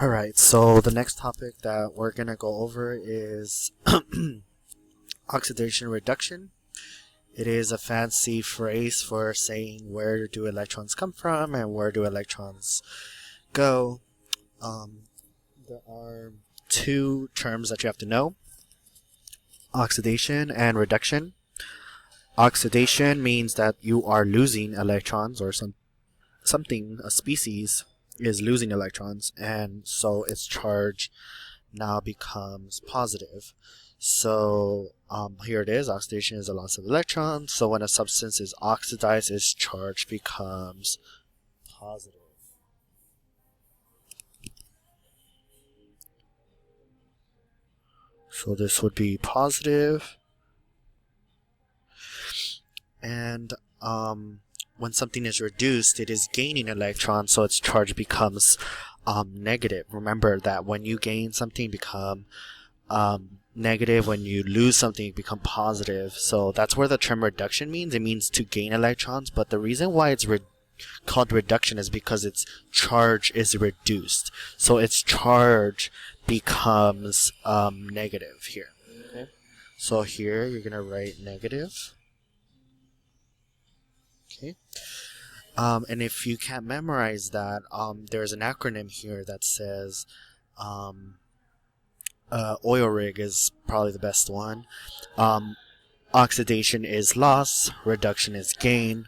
Alright, so the next topic that we're going to go over is oxidation reduction. It is a fancy phrase for saying where do electrons come from and where do electrons go. There are two terms that you have to know: oxidation and reduction. Oxidation means that you are losing electrons, or something, a species, is losing electrons, and so its charge now becomes positive. So here it is. Oxidation is a loss of electrons. So when a substance is oxidized, its charge becomes positive. So this would be positive. And when something is reduced, it is gaining electrons, so its charge becomes negative. Remember that when you gain something, become negative. When you lose something, it become positive. So that's where the term reduction means. It means to gain electrons, but the reason why it's called reduction is because its charge is reduced. So its charge becomes negative here. Okay. So here you're gonna write negative. Okay. And if you can't memorize that, there's an acronym here that says oil rig is probably the best one. Oxidation is loss, reduction is gain.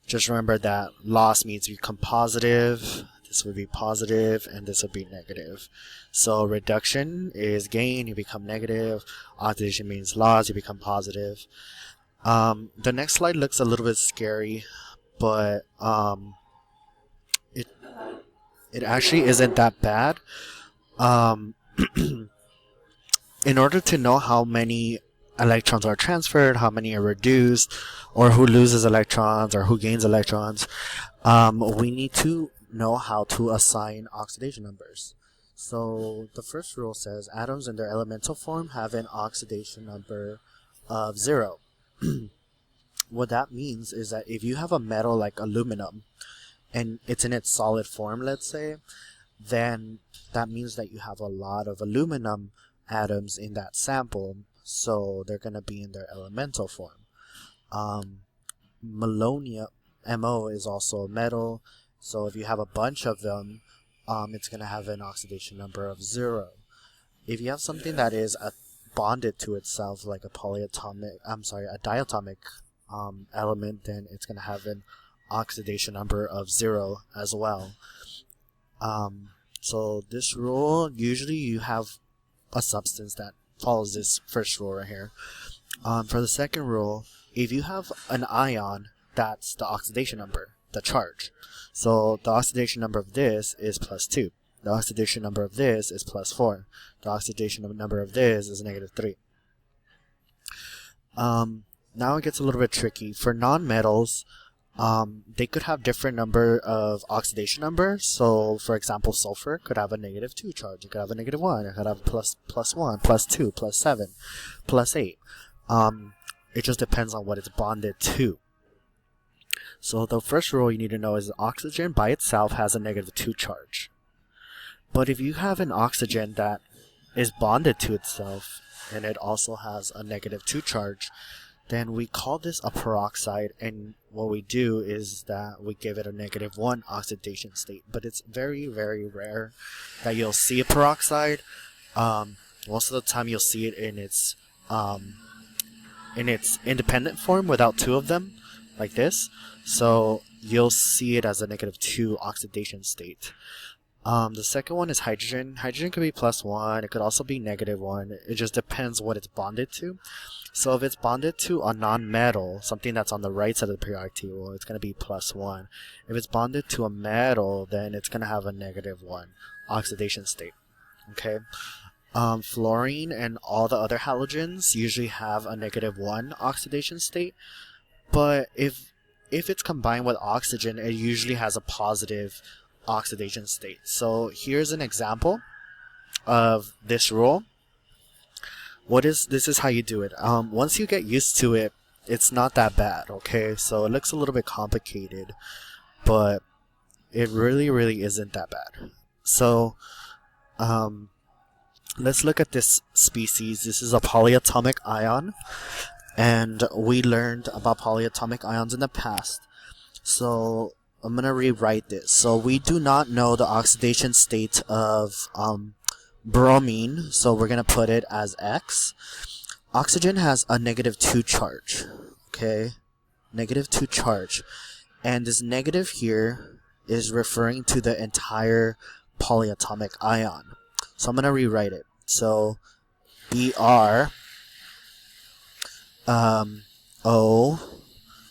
Just remember that loss means you become positive, this would be positive, and this would be negative. So reduction is gain, you become negative. Oxidation means loss, you become positive. The next slide looks a little bit scary, but it actually isn't that bad. In order to know how many electrons are transferred, how many are reduced, or who loses electrons or who gains electrons, we need to know how to assign oxidation numbers. So the first rule says atoms in their elemental form have an oxidation number of 0. What that means is that if you have a metal like aluminum and it's in its solid form, let's say, then that means that you have a lot of aluminum atoms in that sample, so they're going to be in their elemental form. Melonia, MO, is also a metal, so if you have a bunch of them, it's going to have an oxidation number of 0. If you have something that is bonded to itself, like a diatomic element, then it's going to have an oxidation number of 0 as well. So this rule, usually you have a substance that follows this first rule right here. For the second rule, if you have an ion, that's the oxidation number, the charge. So the oxidation number of this is +2. The oxidation number of this is +4. The oxidation number of this is -3. Now it gets a little bit tricky. For non-metals, they could have different number of oxidation numbers. So, for example, sulfur could have a -2 charge. It could have a -1. It could have +1, +2, +7, +8. It just depends on what it's bonded to. So the first rule you need to know is oxygen by itself has a -2 charge. But if you have an oxygen that is bonded to itself and it also has a -2 charge, then we call this a peroxide, and what we do is that we give it a -1 oxidation state. But it's very, very rare that you'll see a peroxide. Most of the time you'll see it in its independent form without two of them, like this. So you'll see it as a -2 oxidation state. The second one is hydrogen. Hydrogen could be +1. It could also be -1. It just depends what it's bonded to. So if it's bonded to a non-metal, something that's on the right side of the periodic table, it's going to be +1. If it's bonded to a metal, then it's going to have a -1 oxidation state. Okay. Fluorine and all the other halogens usually have a -1 oxidation state, but if it's combined with oxygen, it usually has a positive oxidation state. So here's an example of this rule. This is how you do it. Once you get used to it, it's not that bad, okay? So it looks a little bit complicated, but it really, really isn't that bad. So let's look at this species. This is a polyatomic ion, and we learned about polyatomic ions in the past. So I'm going to rewrite this. So we do not know the oxidation state of bromine, so we're going to put it as X. Oxygen has a -2 charge, okay? -2 charge. And this negative here is referring to the entire polyatomic ion. So I'm going to rewrite it. So Br O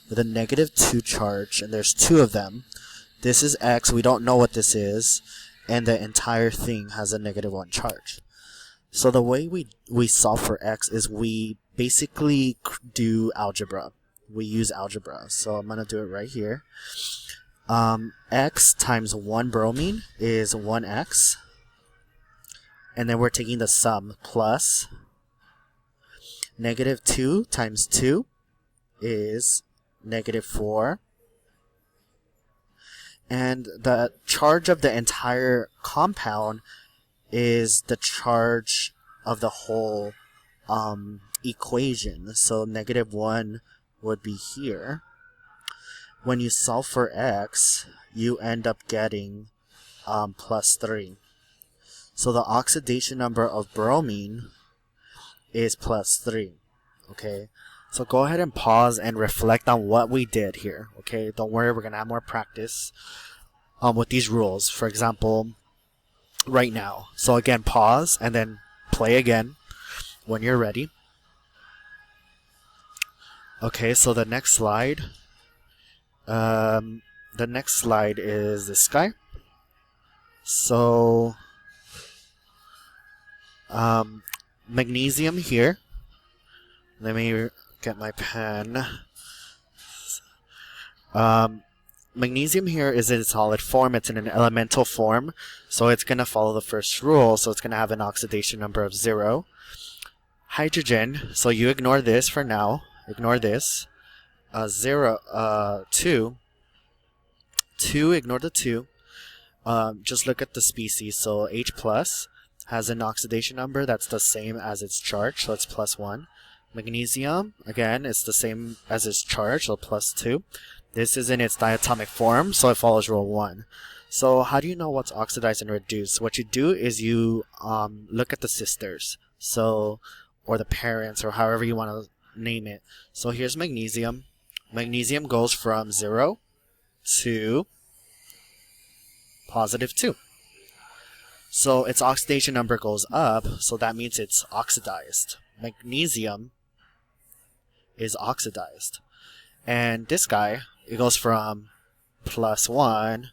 with a -2 charge, and there's two of them. This is X, we don't know what this is, and the entire thing has a -1 charge. So the way we solve for X is we basically do algebra. We use algebra. So I'm going to do it right here. X times 1 bromine is 1X. And then we're taking the sum plus -2 times 2 is -4. And the charge of the entire compound is the charge of the whole equation. So -1 would be here. When you solve for X, you end up getting +3. So the oxidation number of bromine is +3. Okay, so go ahead and pause and reflect on what we did here. Okay, don't worry, we're gonna have more practice with these rules. For example, right now. So again, pause and then play again when you're ready. Okay, so the next slide. The next slide is this guy. So magnesium here. Let me get my pen. Magnesium here is in solid form. It's in an elemental form, so it's going to follow the first rule. So it's going to have an oxidation number of 0. Hydrogen, so you ignore this for now. Ignore this. 2. 2, ignore the 2. Just look at the species. So H plus has an oxidation number that's the same as its charge, so it's +1. Magnesium, again, it's the same as its charge, so +2. This is in its diatomic form, so it follows rule 1. So how do you know what's oxidized and reduced? What you do is you look at the sisters, so, or the parents, or however you want to name it. So here's magnesium. Magnesium goes from 0 to +2. So its oxidation number goes up, so that means it's oxidized. Magnesium is oxidized. And this guy, it goes from +1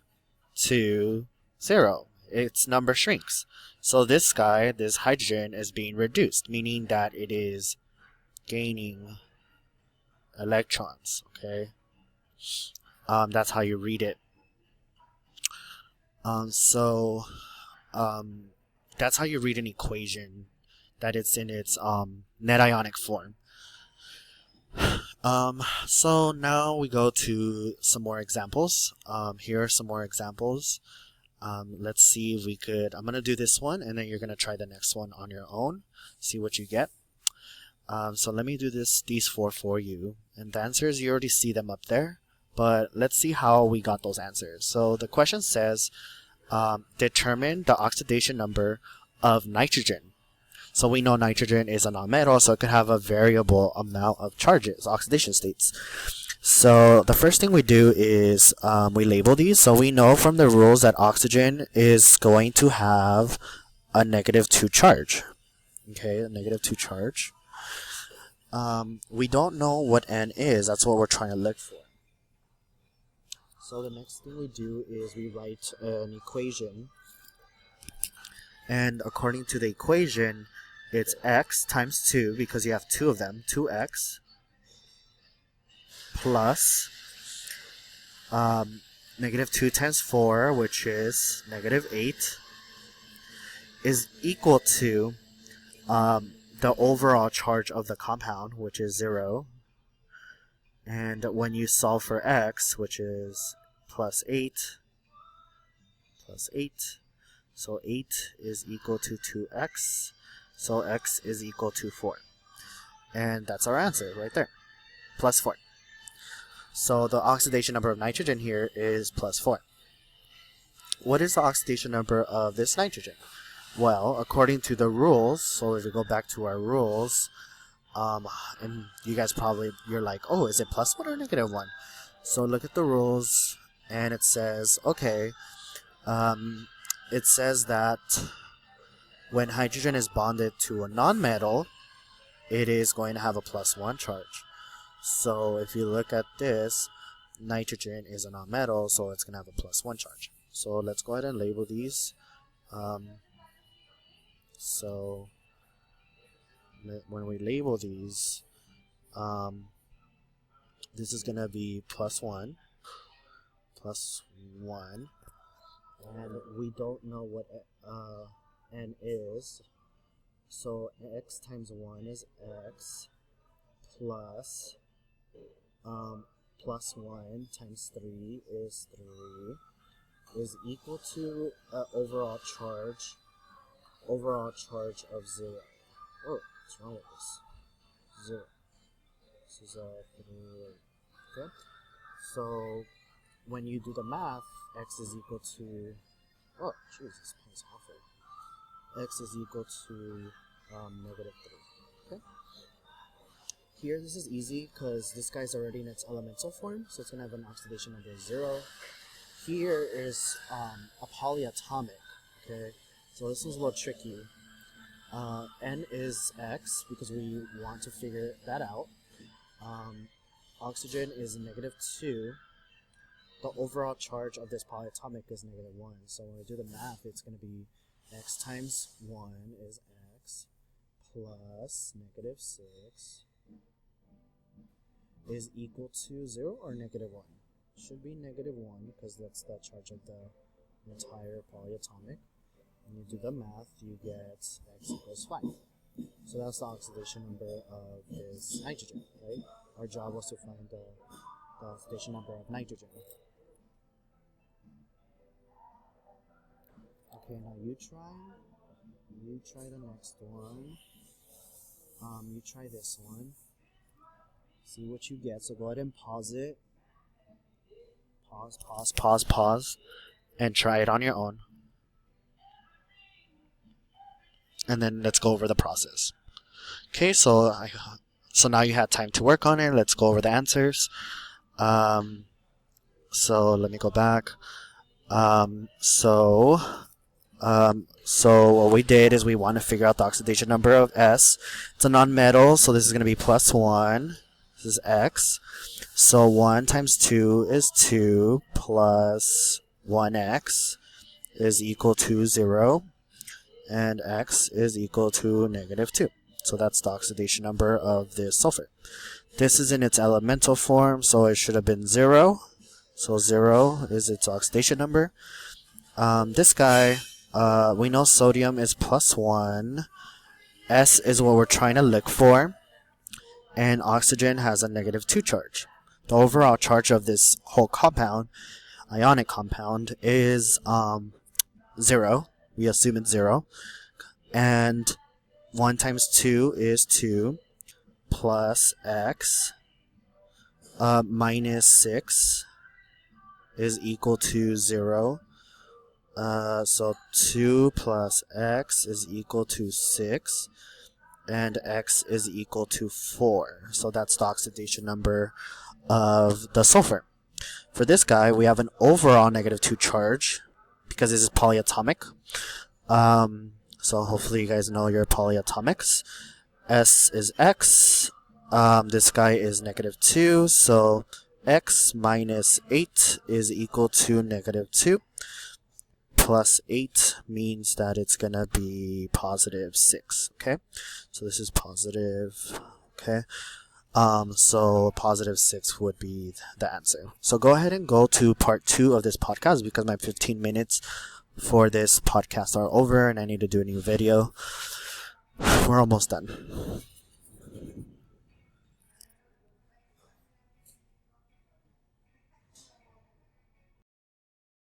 to 0. Its number shrinks. So this guy, this hydrogen, is being reduced, meaning that it is gaining electrons. Okay, that's how you read it. That's how you read an equation, that it's in its net ionic form. So now we go to some more examples. Here are some more examples. Let's see if we could, I'm going to do this one, and then you're going to try the next one on your own, see what you get. So let me do these 4 for you. And the answers, you already see them up there. But let's see how we got those answers. So the question says, determine the oxidation number of nitrogen. So we know nitrogen is a nonmetal, so it could have a variable amount of charges, oxidation states. So the first thing we do is we label these. So we know from the rules that oxygen is going to have a -2 charge. Okay, a -2 charge. We don't know what N is. That's what we're trying to look for. So the next thing we do is we write an equation. And according to the equation, it's x times 2, because you have 2 of them, 2x, plus -2 times 4, which is -8, is equal to the overall charge of the compound, which is 0. And when you solve for x, which is +8, So 8 is equal to 2x. So x is equal to 4. And that's our answer right there. Plus 4. So the oxidation number of nitrogen here is plus 4. What is the oxidation number of this nitrogen? Well, according to the rules, so if we go back to our rules, and you guys you're like, oh, is it plus 1 or negative 1? So look at the rules, and it says, okay, it says that when hydrogen is bonded to a nonmetal, it is going to have a plus 1 charge. So if you look at this, nitrogen is a nonmetal, so it's going to have a plus 1 charge. So let's go ahead and label these. So when we label these, this is going to be plus 1, and we don't know what n is, so x times 1 is x, plus 1 times 3 is 3, is equal to overall charge of 0. Oh, what's wrong with this? 0. This is 3. Okay. So when you do the math, x is equal to, oh, jeez, this pen's awful. X is equal to negative 3. Okay. Here, this is easy because this guy's already in its elemental form, so it's gonna have an oxidation number of 0. Here is a polyatomic. Okay. So this is a little tricky. N is x because we want to figure that out. Oxygen is negative 2. The overall charge of this polyatomic is negative 1. So when we do the math, it's going to be x times 1 is x plus negative 6 is equal to 0 or negative 1. Should be negative 1 because that's the charge of the entire polyatomic. When you do the math, you get x equals 5. So that's the oxidation number of this nitrogen, right? Our job was to find the oxidation number of nitrogen. Okay, now you try the next one. You try this one. See what you get. So go ahead and pause it. Pause, and try it on your own. And then let's go over the process. Okay, so now you had time to work on it. Let's go over the answers. So let me go back. So what we did is we want to figure out the oxidation number of S. It's a nonmetal, so this is going to be plus 1. This is X. So 1 times 2 is 2 plus 1x is equal to 0. And x is equal to negative 2. So that's the oxidation number of this sulfur. This is in its elemental form, so it should have been 0. So 0 is its oxidation number. This guy, we know sodium is plus 1. S is what we're trying to look for. And oxygen has a negative 2 charge. The overall charge of this whole compound, ionic compound, is 0. We assume it's 0. And 1 times 2 is 2 plus x minus 6 is equal to 0. So 2 plus x is equal to 6. And x is equal to 4. So that's the oxidation number of the sulfur. For this guy, we have an overall negative 2 charge because this is polyatomic. So hopefully you guys know your polyatomics. S is x. This guy is negative 2. So x minus 8 is equal to negative 2. Plus 8 means that it's going to be positive 6. Okay. So this is positive. Okay. So positive 6 would be the answer. So go ahead and go to part 2 of this podcast because my 15 minutes for this podcast are over and I need to do a new video. We're almost done.